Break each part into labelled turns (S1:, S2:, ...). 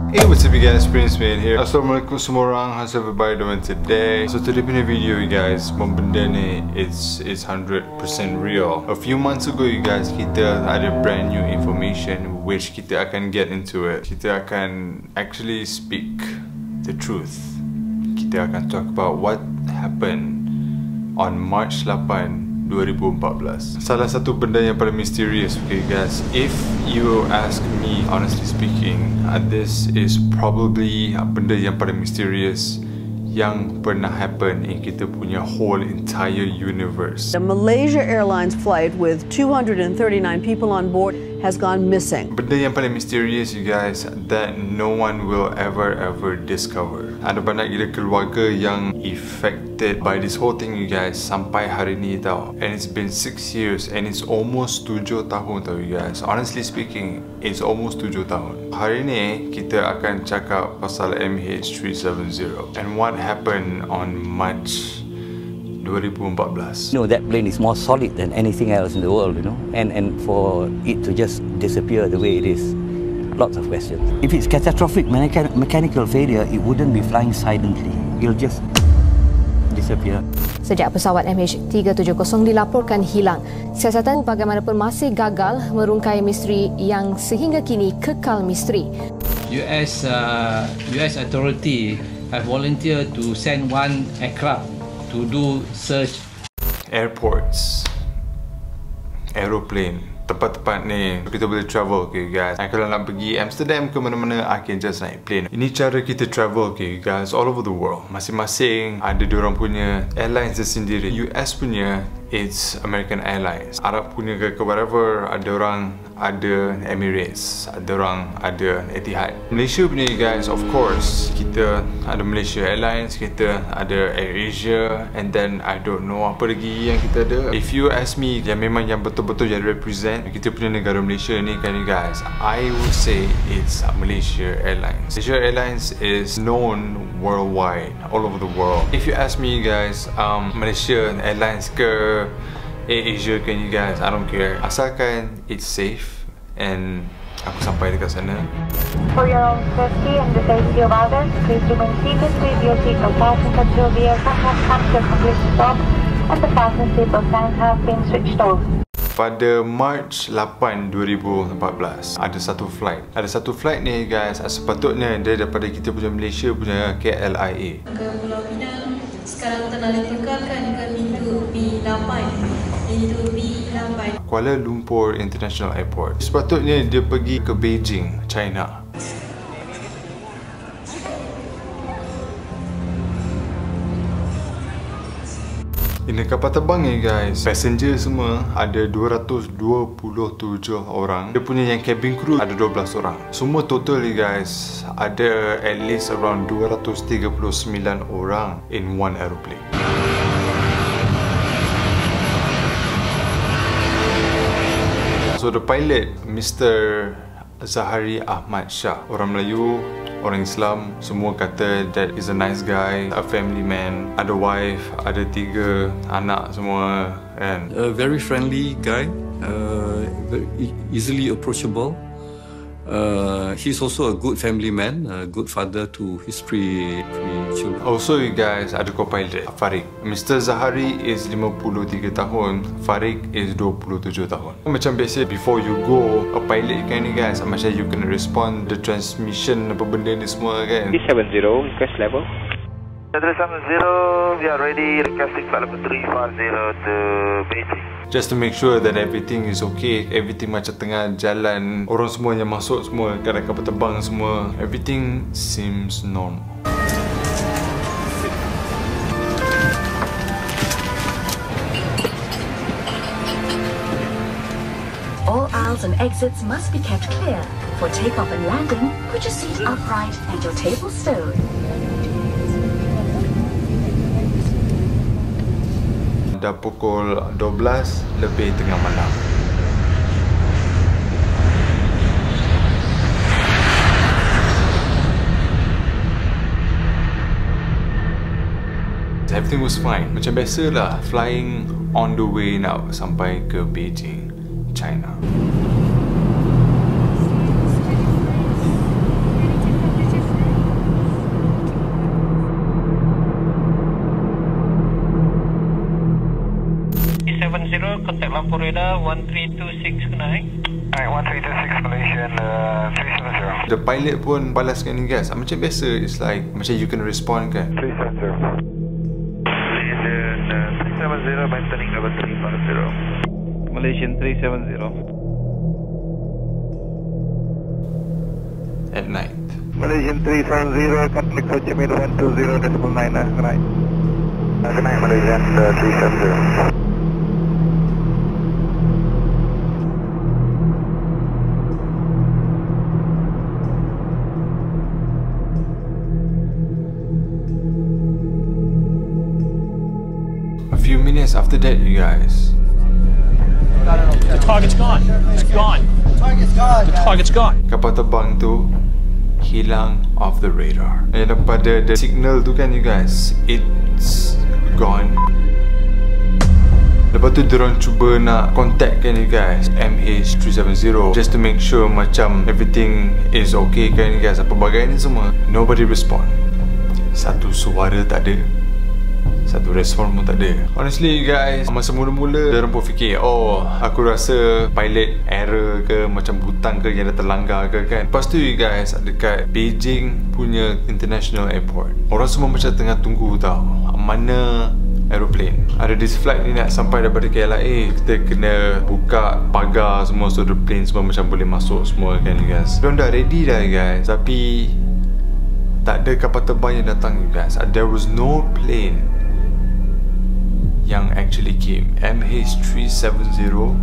S1: Hey, what's up you guys, Prince Made here. Assalamualaikum semua orang, how's everybody doing today? So today punya video you guys, benda ni it's 100% real. A few months ago you guys, kita ada brand new information which kita akan get into it. Kita akan actually speak the truth. Kita akan talk about what happened on March 8 2014. Salah satu benda yang paling mysterious, okay guys. If you ask me, honestly speaking, this is probably benda yang paling mysterious yang pernah happen in kita punya whole entire universe.
S2: A Malaysia Airlines flight with 239 people on board has gone missing.
S1: Benda yang paling mysterious you guys that no one will ever discover. Ada banyak gila keluarga yang affected by this whole thing you guys sampai hari ni tau. And it's been 6 years and it's almost 7 tahun tau you guys. Honestly speaking, it's almost 7 tahun. Hari ni kita akan cakap pasal MH370 and what happened on March 2014.
S3: You know, that plane is more solid than anything else in the world, you know, and for it to just disappear the way it is, lots of questions. If it's catastrophic mechanical failure, it wouldn't be flying silently. It'll just disappear.
S4: Sejak pesawat MH370 dilaporkan hilang, siasatan bagaimanapun masih gagal merungkai misteri yang sehingga kini kekal misteri.
S5: US authority have volunteered to send one aircraft to do search.
S1: Airports, aeroplane, tempat-tempat ni kita boleh travel, okay guys. Kalau nak pergi Amsterdam ke mana-mana, I can just naik plane. Ini cara kita travel, okay guys, all over the world. Masing-masing ada diorang punya airlines sendiri. US punya it's American Airlines. Arab punya ke whatever, ada orang ada Emirates, ada orang ada Etihad. Malaysia punya guys, of course kita ada Malaysia Airlines, kita ada AirAsia, and then I don't know apa lagi yang kita ada. If you ask me, yang memang yang betul-betul yang represent kita punya negara Malaysia ni kan guys, I would say it's Malaysia Airlines. Malaysia Airlines is known worldwide, all over the world. If you ask me guys, Malaysia Airlines ke AirAsia kan you guys, I don't care. Asalkan it's safe and aku sampai dekat sana.
S6: For your own safety and the safety of others, please remain seated with your seatbelt fastened until the aircraft has come to a complete stop and the fasten seatbelt signs have been switched off.
S1: Pada March 8, 2014 ada satu flight ni guys, sepatutnya dia daripada kita punya Malaysia punya KLIA
S7: ke Pulau Pinang. Sekarang telah ditekalkan ke pintu B8.
S1: Kuala Lumpur International Airport. Sepatutnya dia pergi ke Beijing, China. Ini kapal terbang ni guys, passenger semua ada 227 orang. Dia punya yang cabin crew ada 12 orang. Semua total ni guys ada at least around 239 orang in one aeroplane. So the pilot, Mr. Zahari Ahmad Shah, orang Melayu, orang Islam, semua kata that he's a nice guy, a family man, ada wife, ada 3 anak semua kan.
S8: A very friendly guy, very easily approachable. He's also a good family man, a good father to his three children.
S1: Also you guys, ada co-pilot Farid. Mr. Zahari is 53 tahun, Farid is 27 tahun. Macam biasa, before you go a pilot kan ni guys, macam you kena respond the transmission apa benda ni semua kan.
S9: 370 request level.
S10: 370, we are ready, requesting flight level 350 to Beijing.
S1: Just to make sure that everything is okay, everything macam tengah jalan, orang semua yang masuk semua, kadang kapal terbang semua, everything seems normal.
S11: All aisles and exits must be kept clear. For takeoff and landing, put your seat upright and your table stowed.
S1: Dah pukul 12 lebih tengah malam. Everything was fine. Macam biasalah, flying on the way now sampai ke Beijing, China.
S10: Lampur radar 1326 naik. Alright, 1326 Malaysian 370.
S1: The pilot pun balaskan ni guys. Macam biasa, it's like macam you can respond kan.
S10: 370. Malaysian 370 maintaining level 350. Malaysian 370.
S1: At night.
S10: Malaysian 370, conflict Ho Chi Minh 120.9. Good night. Good night, Malaysian 370.
S1: A few minutes after that, you guys.
S9: The target's gone. It's gone. The target's gone. The target's gone.
S1: Kapal terbang tu hilang off the radar. And daripada the signal tu kan you guys, it's gone. Lepas tu diorang cuba nak contact kan you guys MH370 just to make sure macam everything is okay kan you guys, apa bagai ni semua. Nobody respond. Satu suara tak ada, satu respon pun tak ada. Honestly guys, masa mula-mula diorang pun fikir, oh aku rasa pilot error ke, macam butang ke yang dah terlanggar ke kan. Lepas tu you guys, dekat Beijing punya international airport, orang semua macam tengah tunggu tau mana aeroplane. Ada this flight ni nak sampai daripada KLIA, kita kena buka pagar semua so the plane semua macam boleh masuk semua kan you guys. Diorang dah ready dah you guys, tapi tak ada kapal terbang yang datang you guys. There was no plane yang actually came. MH370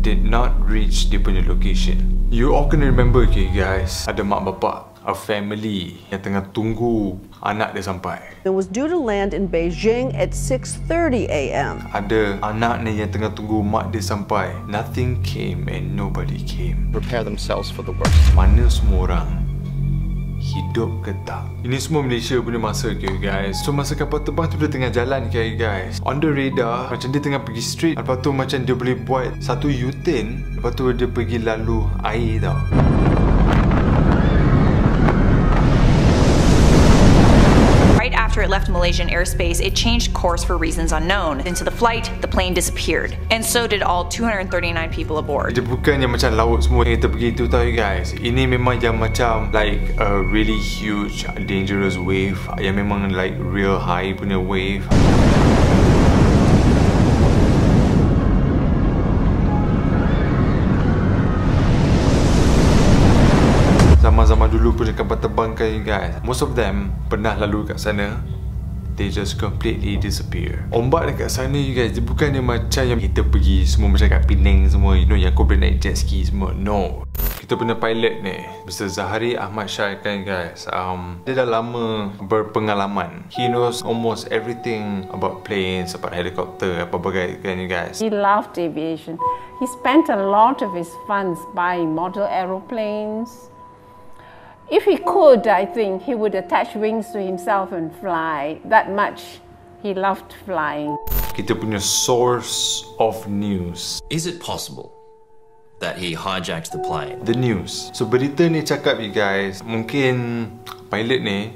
S1: did not reach dia punya location. You all can remember okay guys, ada mak bapak, a family yang tengah tunggu anak dia sampai.
S2: It was due to land in Beijing at 6:30 a.m.
S1: Ada anak ni yang tengah tunggu mak dia sampai. Nothing came and nobody came.
S9: Prepare themselves for the worst.
S1: Mana semua orang? Hidup ke tak? Ini semua Malaysia punya masa okay guys. So masa kapal terbang tu dia tengah jalan okay guys, on the radar macam dia tengah pergi straight, lepas tu macam dia boleh buat satu U-turn, lepas tu dia pergi lalu air tau.
S12: Right after it left Malaysian airspace, it changed course for reasons unknown. Into the flight, the plane disappeared. And so did all 239 people aboard.
S1: Dia bukan yang macam laut semua yang kita pergi tu tau guys. Ini memang yang macam like a really huge dangerous wave, yang memang like real high punya wave. Zaman-zaman dulu punya kapal terbang kan you guys, most of them pernah lalu kat sana, they just completely disappear. Ombak dekat sana you guys, dia bukannya macam yang kita pergi semua macam kat Penang semua, you know, yang kau boleh naik jet ski semua. No. Kita punya pilot ni, Mr. Zahari Ahmad Shah kan guys, dia dah lama berpengalaman. He knows almost everything about planes, about helicopter, apa bagai kan you guys.
S13: He loved aviation. He spent a lot of his funds buying model aeroplanes. If he could, I think he would attach wings to himself and fly. That much he loved flying.
S1: Kita punya source of news.
S14: Is it possible that he hijacked the plane?
S1: The news. So berita ni cakap you guys, mungkin pilot ni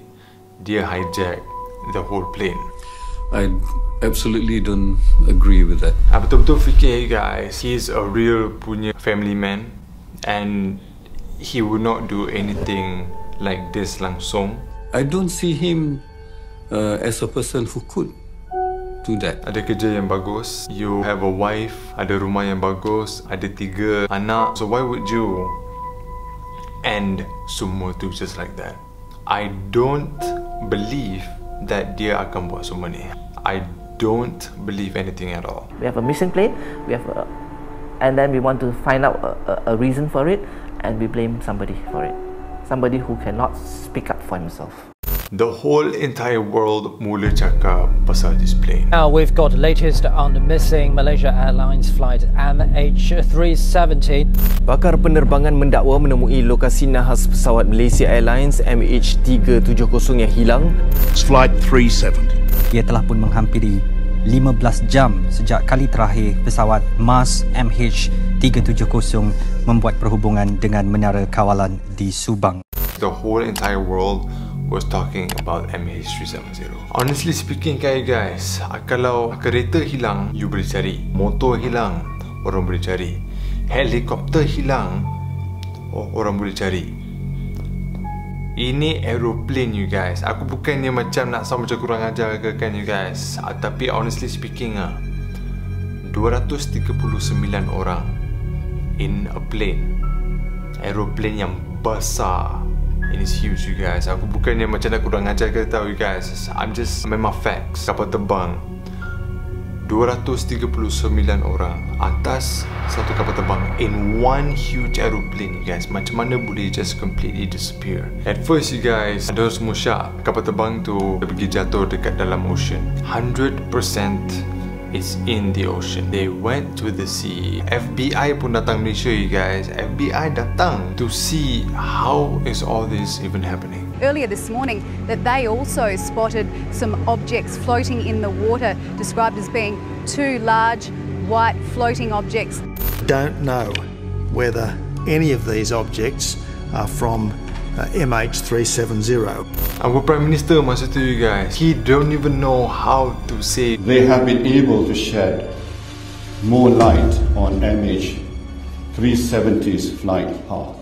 S1: dia hijack the whole plane.
S8: I absolutely don't agree with that.
S1: Betul-betul fikir guys, he's a real punya family man and he would not do anything like this langsung.
S8: I don't see him as a person who could do that.
S1: Ada kerja yang bagus, you have a wife, ada rumah yang bagus, ada 3 anak. So why would you end semua tu just like that? I don't believe that dia akan buat semua ni. I don't believe anything at all.
S15: We have a missing plane, and then we want to find out a reason for it, and we blame somebody for it. Somebody who cannot speak up for himself.
S1: The whole entire world mula cakap pasal this plane.
S16: Now we've got the latest on the missing Malaysia Airlines flight MH370.
S17: Pakar penerbangan mendakwa menemui lokasi nahas pesawat Malaysia Airlines MH370 yang hilang.
S18: Flight 370.
S19: Ia telah pun menghampiri 15 jam sejak kali terakhir pesawat Mars MH370 membuat perhubungan dengan menara kawalan di Subang.
S1: The whole entire world was talking about MH370. Honestly speaking guys, kalau kereta hilang, you boleh cari. Motor hilang, orang boleh cari. Helikopter hilang, orang boleh cari. Ini aeroplane you guys. Aku bukannya macam nak sama macam kurang ajar ke kan you guys, tapi honestly speaking 239 orang in a plane. Aeroplane yang besar. It is huge you guys. Aku bukannya macam nak kurang ajar ke tahu you guys. I'm just memang facts. Kapal terbang 239 orang atas satu kapal terbang in one huge aeroplane you guys. Macam mana boleh just completely disappear? At first you guys, ada semua syak kapal terbang tu pergi jatuh dekat dalam ocean. 100% it's in the ocean. They went to the sea. FBI pun datang Malaysia you guys. FBI datang to see how is all this even happening.
S20: Earlier this morning that they also spotted some objects floating in the water, described as being two large white floating objects.
S18: Don't know whether any of these objects are from MH370.
S1: Our Prime Minister masa tu you guys, he don't even know how to say.
S21: They have been able to shed more light on MH370's flight path.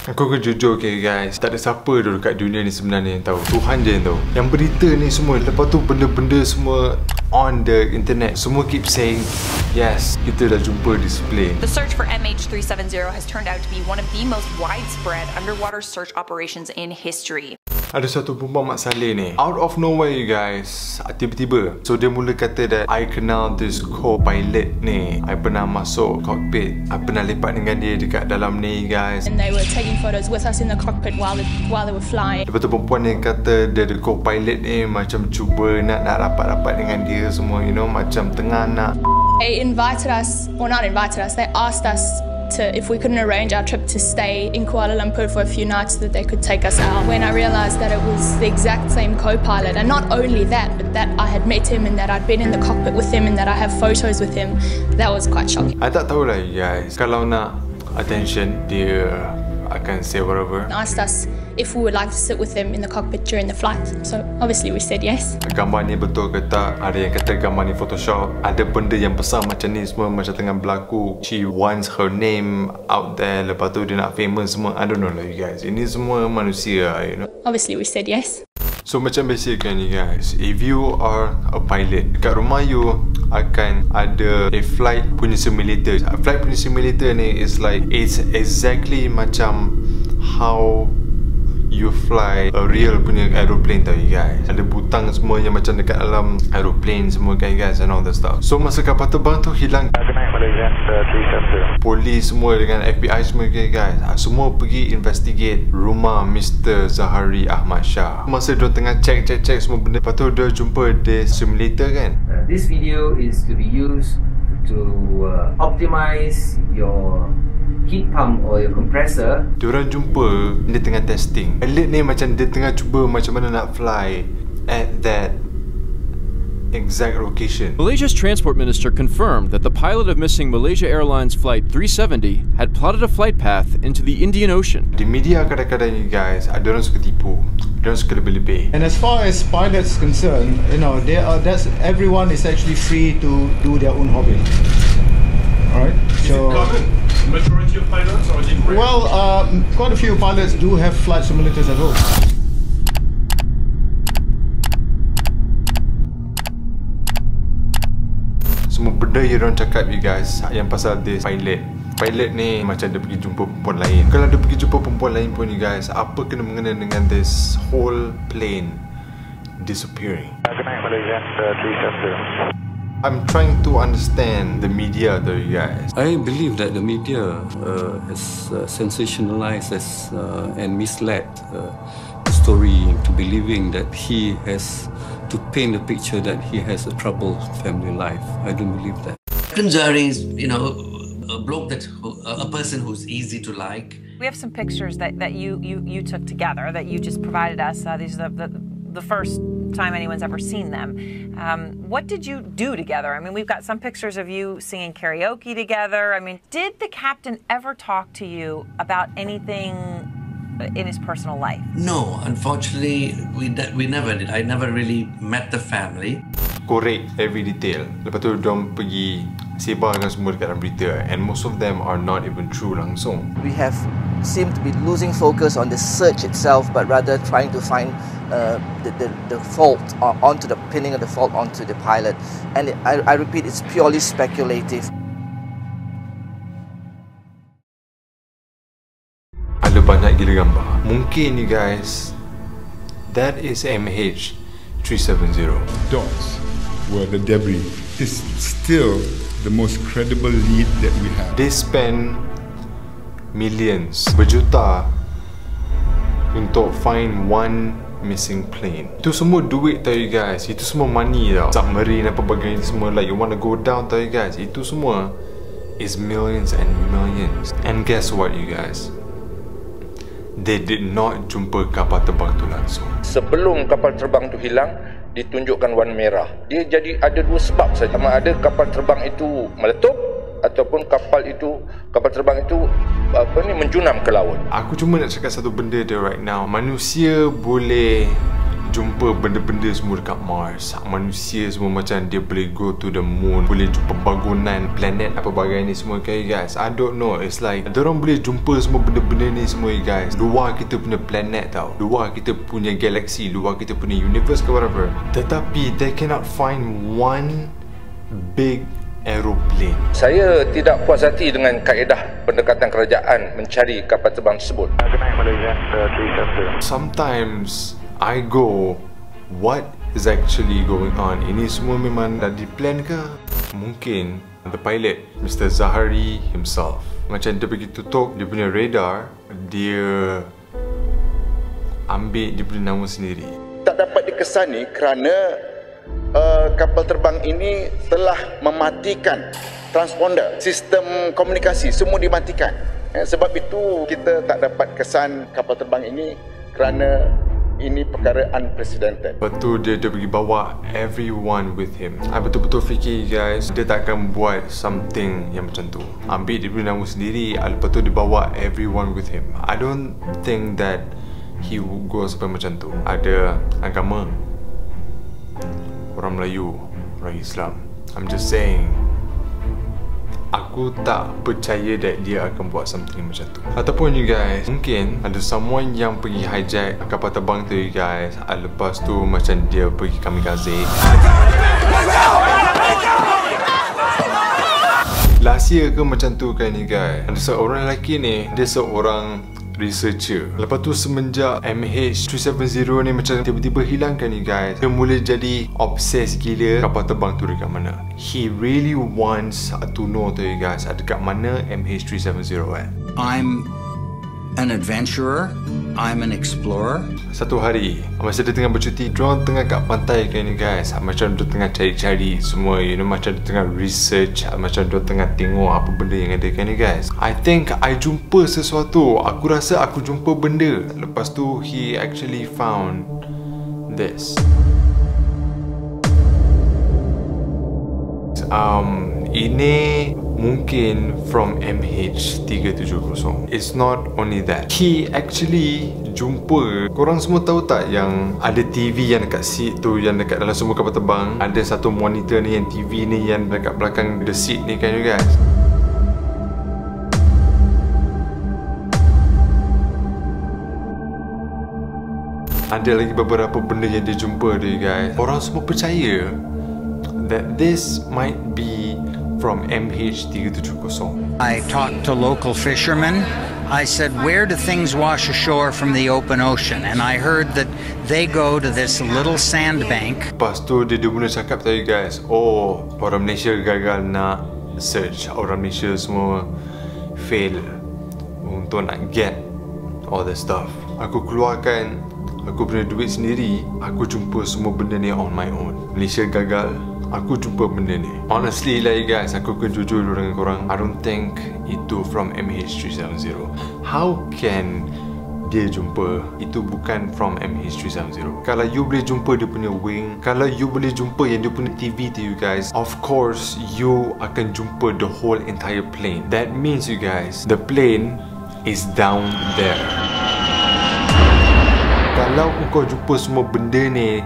S1: Aku jujur okay guys, tak ada siapa dah dekat dunia ni sebenarnya yang tahu. Tuhan je yang tahu. Yang berita ni semua, lepas tu benda-benda semua on the internet, semua keep saying yes, kita dah jumpa display.
S12: The search for MH370 has turned out to be one of the most widespread underwater search operations in history.
S1: Ada satu perempuan Mak Saleh ni, out of nowhere you guys, tiba-tiba so dia mula kata that I kenal this co-pilot ni, I pernah masuk cockpit, I pernah lepak dengan dia dekat dalam ni guys,
S22: and they were taking photos with us in the cockpit while they were flying.
S1: Lepas tu perempuan ni kata dia the co-pilot ni macam cuba nak rapat-rapat dengan dia semua, you know, macam tengah nak.
S22: They invited us, or not invited us, they asked us if we couldn't arrange our trip to stay in Kuala Lumpur for a few nights so that they could take us out. When I realised that it was the exact same co-pilot, and not only that, but that I had met him and that I'd been in the cockpit with him and that I have photos with him, that was quite shocking.
S1: I tak tahulah guys, kalau nak attention, dia akan say whatever.
S22: Asked us if we would like to sit with them in the cockpit during the flight. So obviously we said yes.
S1: Gambar ni betul ke tak? Ada yang kata gambar ni Photoshop. Ada benda yang besar macam ni semua macam tengah berlaku. She wants her name out there. Lepas tu dia nak famous semua. I don't know lah you guys. Ini semua manusia, you know.
S22: Obviously we said yes.
S1: So macam biasa kan you guys, if you are a pilot, dekat rumah you akan ada a flight punya simulator. Flight punya simulator ni is like, it's exactly macam how you fly a real punya aeroplane tau you guys. Ada butang semua yang macam dekat dalam aeroplane semua kan you guys, and all that stuff. So masa kapal terbang tu hilang, polis semua dengan FBI semua kan guys, semua pergi investigate rumah Mr. Zahari Ahmad Shah. Masa dia tengah check semua benda, lepas tu dia jumpa the simulator kan.
S23: This video is to be used to optimize your heat pump or your compressor.
S1: Diorang jumpa dia tengah testing. Pilot ni macam dia tengah cuba macam mana nak fly at that exact location.
S24: Malaysia's transport minister confirmed that the pilot of missing Malaysia Airlines flight 370 had plotted a flight path into the Indian Ocean.
S1: Di media kadang-kadang ni guys, ada orang suka tipu. Dia suka lebih-lebih.
S25: And as far as pilots concerned, you know, everyone is actually free to do their own hobby. Alright. So
S9: majority of pilots, or is it rare?
S25: Well, quite a few pilots do have flight simulators at home.
S1: Semua benda yang orang cakap you guys yang pasal this pilot ni macam dia pergi jumpa perempuan lain. Kalau dia pergi jumpa perempuan lain pun you guys, apa kena mengena dengan this whole plane disappearing? I'm trying to understand the media though you guys.
S8: I believe that the media has sensationalized and misled the story into believing that he has to paint a picture that he has a troubled family life. I don't believe that.
S26: Captain Zahari is, you know, a bloke a person who's easy to like.
S27: We have some pictures that you took together that you just provided us. These are the first time anyone's ever seen them. What did you do together? I mean, we've got some pictures of you singing karaoke together. I mean, did the captain ever talk to you about anything in his personal life?
S26: No, unfortunately, we never did. I never really met the family.
S1: Korek every detail. Lepas tu diorang pergi sebarkan semua dekat dalam berita, and most of them are not even true langsung.
S15: We have seemed to be losing focus on the search itself, but rather trying to find the fault, or pinning the fault onto the pilot. And I repeat, it's purely speculative.
S1: Ada banyak gila gambar. Mungkin you guys, that is MH370.
S3: Dots were the debris. Is still the most credible lead that we have.
S1: They spend millions, berjuta untuk find one missing plane. Itu semua duit tau you guys. Itu semua money tau. Submarine apa bagian semua, like you want to go down tau you guys. Itu semua is millions and millions. And guess what you guys? They did not jumpa kapal terbang tu langsung.
S4: Sebelum kapal terbang tu hilang, ditunjukkan warna merah. Dia jadi ada dua sebab saja. Sama ada kapal terbang itu meletup ataupun kapal terbang itu menjunam ke laut.
S1: Aku cuma nak cakap satu benda dia right now. Manusia boleh jumpa benda-benda semua dekat Mars. Manusia semua macam dia boleh go to the moon, boleh jumpa bangunan, planet apa bagai ni semua kan guys. I don't know, it's like diorang boleh jumpa semua benda-benda ni semua guys. Luar kita punya planet tau, luar kita punya galaxy, luar kita punya universe ke whatever. Tetapi they cannot find one big aeroplane.
S4: Saya tidak puas hati dengan kaedah pendekatan kerajaan mencari kapal terbang tersebut.
S1: Sometimes I go, what is actually going on? Ini semua memang dah di-plan ke? Mungkin the pilot, Mr. Zahari himself, macam dia pergi tutup dia punya radar, dia ambil dia punya nama sendiri.
S4: Tak dapat dikesani kerana kapal terbang ini telah mematikan transponder, sistem komunikasi semua dimatikan. Sebab itu kita tak dapat kesan kapal terbang ini kerana ini perkara unprecedented.
S1: Lepas tu dia pergi bawa everyone with him. I betul-betul fikir guys, dia tak akan buat something yang macam tu. Ambil dia punya nama sendiri, lepas tu dia bawa everyone with him. I don't think that he would go sampai macam tu. Ada agama, orang Melayu, orang Islam. I'm just saying, aku tak percaya that dia akan buat something macam tu. Ataupun you guys, mungkin ada someone yang pergi hijack kapal terbang tu you guys, lepas tu macam dia pergi kamikaze. Last year ke macam tu kan you guys, ada seorang lelaki ni, dia seorang researcher. Lepas tu semenjak MH370 ni macam tiba-tiba hilang kan you guys, dia mula jadi obses gila kapal terbang tu dekat mana. He really wants to know tu you guys, dekat mana MH370 kan.
S5: I'm an adventurer, I'm an explorer.
S1: Satu hari masa dia tengah bercuti, diorang tengah kat pantai kan you guys, macam dia tengah cari-cari semua, you know, macam dia tengah research, macam dia tengah tengok apa benda yang ada kan you guys. I think I jumpa sesuatu, aku rasa aku jumpa benda. Lepas tu he actually found this. Ini mungkin from MH370. It's not only that, he actually jumpa, korang semua tahu tak yang ada TV yang dekat seat tu, yang dekat dalam semua kapal terbang, ada satu monitor ni yang TV ni yang dekat belakang the seat ni kan you guys. Ada lagi beberapa benda yang dia jumpa tu you guys. Orang semua percaya that this might be from MH370.
S5: I talked to local fishermen. I said, where do things wash ashore from the open ocean? And I heard that they go to this little sandbank.
S1: Lepas tu dia mula cakap tadi guys, oh, orang Malaysia gagal nak search. Orang Malaysia semua fail untuk nak get all the stuff. Aku keluarkan aku punya duit sendiri, aku jumpa semua benda ni on my own. Malaysia gagal, aku jumpa benda ni. Honestly lah you guys, aku akan jujur dengan korang, I don't think itu from MH370. How can dia jumpa itu bukan from MH370? Kalau you boleh jumpa dia punya wing, kalau you boleh jumpa yang dia punya TV tu you guys, of course you akan jumpa the whole entire plane. That means you guys, the plane is down there. Kalau kau jumpa semua benda ni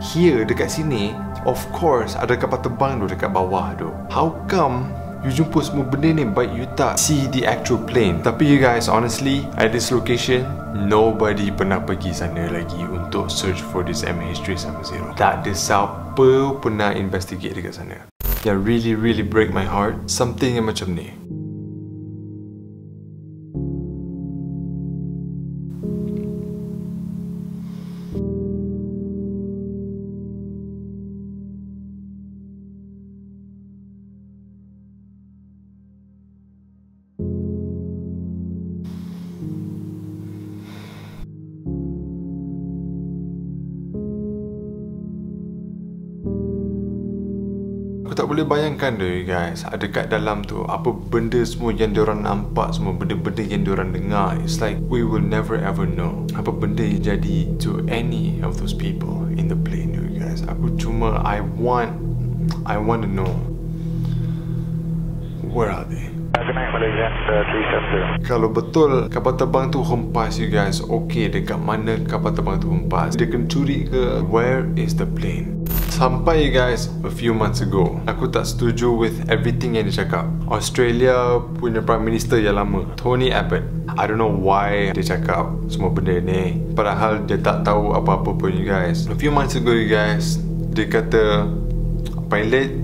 S1: here dekat sini, of course ada kapal terbang tu dekat bawah tu. How come you jumpa semua benda ni but you tak see the actual plane? Tapi you guys, honestly, at this location, nobody pernah pergi sana lagi untuk search for this MH370. Tak ada siapa pernah investigate dekat sana. Yang really break my heart, something yang macam ni. Aku tak boleh bayangkan tu you guys, ada kat dalam tu apa benda semua yang diorang nampak, semua benda-benda yang diorang dengar. It's like we will never ever know apa benda yang jadi to any of those people in the plane you guys. Aku cuma I want to know, where are they? Kalau betul kapal terbang tu hempas you guys, okay, dekat mana kapal terbang tu hempas? Dia kena curi ke? Where is the plane? Sampai you guys, a few months ago, aku tak setuju with everything yang dia cakap. Australia punya Prime Minister yang lama, Tony Abbott, I don't know why dia cakap semua benda ni, padahal dia tak tahu apa-apa pun you guys. A few months ago you guys, dia kata pilot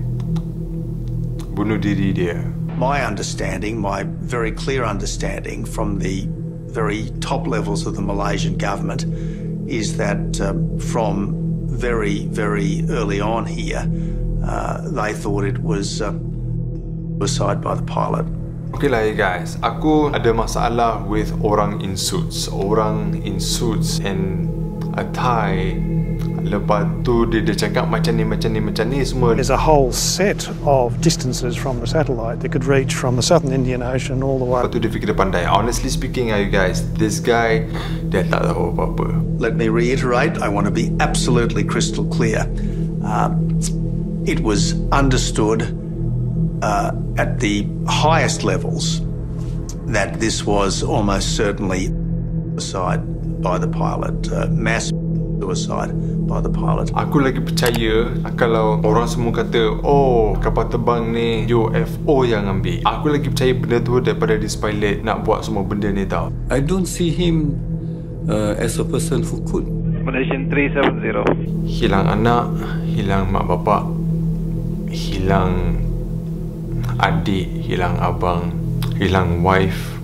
S1: bunuh diri dia.
S18: My understanding, my very clear understanding from the very top levels of the Malaysian government is that from very early on here, they thought it was suicide by the pilot.
S1: Okay lah you guys, aku ada masalah with orang in suits and a tie. Lepas tu dia cakap macam ni semua.
S2: There's a whole set of distances from the satellite that could reach from the southern Indian Ocean all the way.
S1: Lepas tu dia fikir dia pandai. Honestly speaking you guys, this guy, dia tak tahu apa-apa.
S18: Let me reiterate, I want to be absolutely crystal clear. It was understood at the highest levels that this was almost certainly suicide by the pilot, mass suicide by the pilot.
S1: Aku lagi percaya kalau orang semua kata, oh, kapal terbang ni UFO yang ambil. Aku lagi percaya benda tu daripada this pilot nak buat semua benda ni tau.
S8: I don't see him as a person who could.
S6: Malaysian 370.
S1: Hilang anak, hilang mak bapak, hilang adik, hilang abang, hilang wife.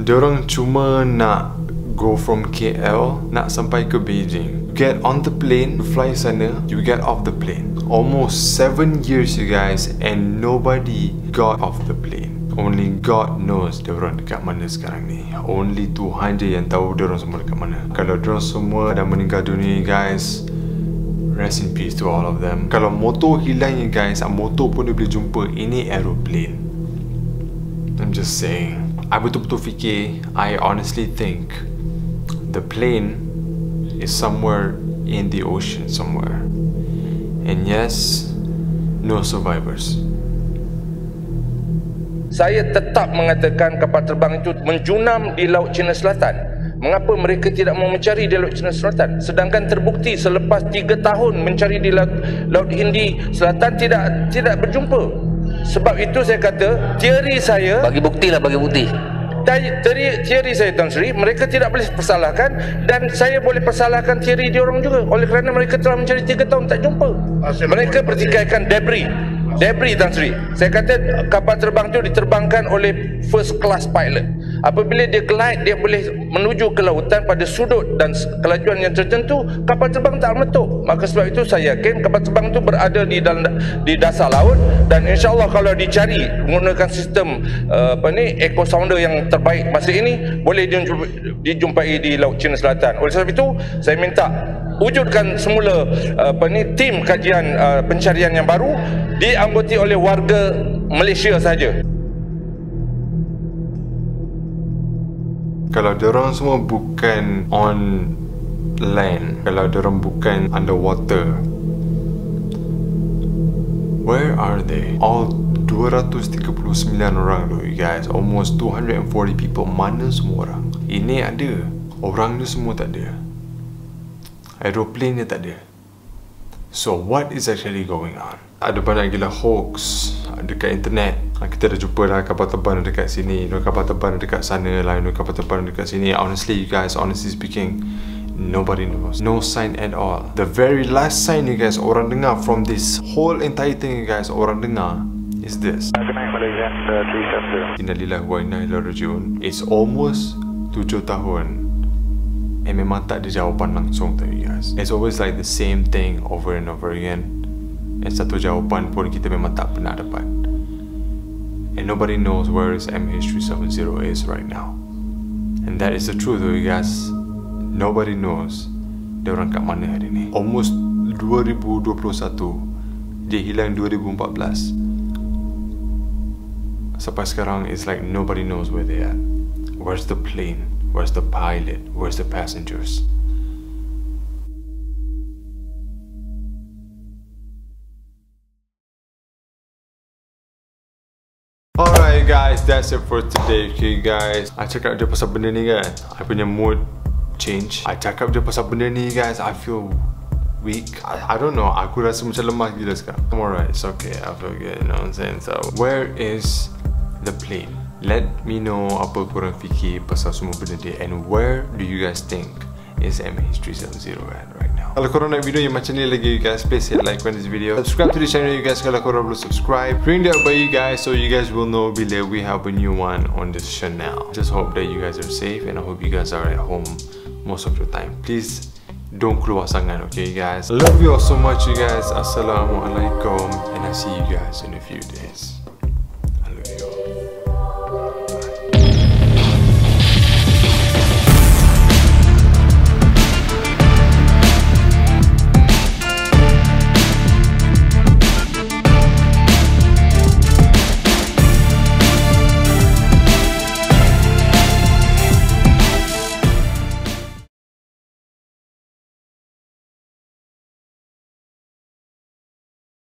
S1: Diorang cuma nak go from KL, nak sampai ke Beijing. Get on the plane, fly sana, you get off the plane. Almost 7 years you guys, and nobody got off the plane. Only God knows diorang dekat mana sekarang ni. Only Tuhan je yang tahu diorang semua dekat mana. Kalau diorang semua dah meninggal dunia guys, rest in peace to all of them. Kalau motor hilang you guys, motor pun dia boleh jumpa. Ini aeroplane. I'm just saying. I betul-betul fikir, I honestly think the plane is somewhere in the ocean somewhere. And yes, no survivors.
S7: Saya tetap mengatakan kapal terbang itu menjunam di Laut Cina Selatan. Mengapa mereka tidak mau mencari di Laut Cina Selatan? Sedangkan terbukti selepas 3 tahun mencari di Laut Hindi Selatan tidak berjumpa. Sebab itu saya kata, teori saya... Bagi bukti. Teori saya Tan Sri, mereka tidak boleh persalahkan, dan saya boleh persalahkan teori diorang juga, oleh kerana mereka telah mencari 3 tahun tak jumpa. Mereka pertikaikan debris Tan Sri. Saya kata kapal terbang itu diterbangkan oleh first class pilot. Apabila dia glide, dia boleh menuju ke lautan pada sudut dan kelajuan yang tertentu, kapal terbang tak meletup. Maka sebab itu saya yakin kapal terbang itu berada di dasar laut, dan insya-Allah kalau dicari menggunakan sistem echo sounder yang terbaik masa ini, boleh dijumpai di Laut Cina Selatan. Oleh sebab itu saya minta wujudkan semula tim kajian pencarian yang baru, dianggoti oleh warga Malaysia saja.
S1: Kalau diorang semua bukan on land, kalau diorang bukan underwater, where are they? All 239 orang tu you guys, almost 240 people, mana semua orang? Ini ada Orang ni semua tak ada. Aeroplane ni tak ada. So what is actually going on? Ada banyak gila hoax dekat internet. Kita dah jumpa lah kapal terbang dekat sini, kapal terbang dekat sana lah, kapal terbang dekat sini. Honestly you guys, honestly speaking, nobody knows. No sign at all. The very last sign you guys orang dengar from this whole entire thing you guys orang dengar is this. Innalillahi wa inna ilaihi raji'un. It's almost 7 tahun. Memang tak ada jawapan langsung tau you guys. It's always like the same thing over and over again. And satu jawapan pun kita memang tak pernah dapat. And nobody knows where is MH370 is right now. And that is the truth though you guys. Nobody knows dia orang kat mana hari ni. Almost 2021, dia hilang 2014. Sampai sekarang it's like nobody knows where they at. Where's the plane? Where's the pilot? Where's the passengers? Alright guys, that's it for today. Okay guys, I cakap je pasal benda ni kan, I punya mood change. I cakap je pasal benda ni guys, I feel weak. I don't know, aku rasa macam lemah gila sekarang. I'm alright, it's okay, I feel good, you know what I'm saying? So, where is the plane? Let me know apa korang fikir pasal semua benda dia. And where do you guys think is MH370 at right now? Kalau korang nak video yang macam ni lagi you guys, please hit like on this video. Subscribe to the channel you guys kalau korang belum subscribe. Ring that bell you guys so you guys will know bila we have a new one on this channel. Just hope that you guys are safe and I hope you guys are at home most of the time. Please don't keluar sangat, okay guys? Love you all so much you guys. Assalamualaikum and I'll see you guys in a few days.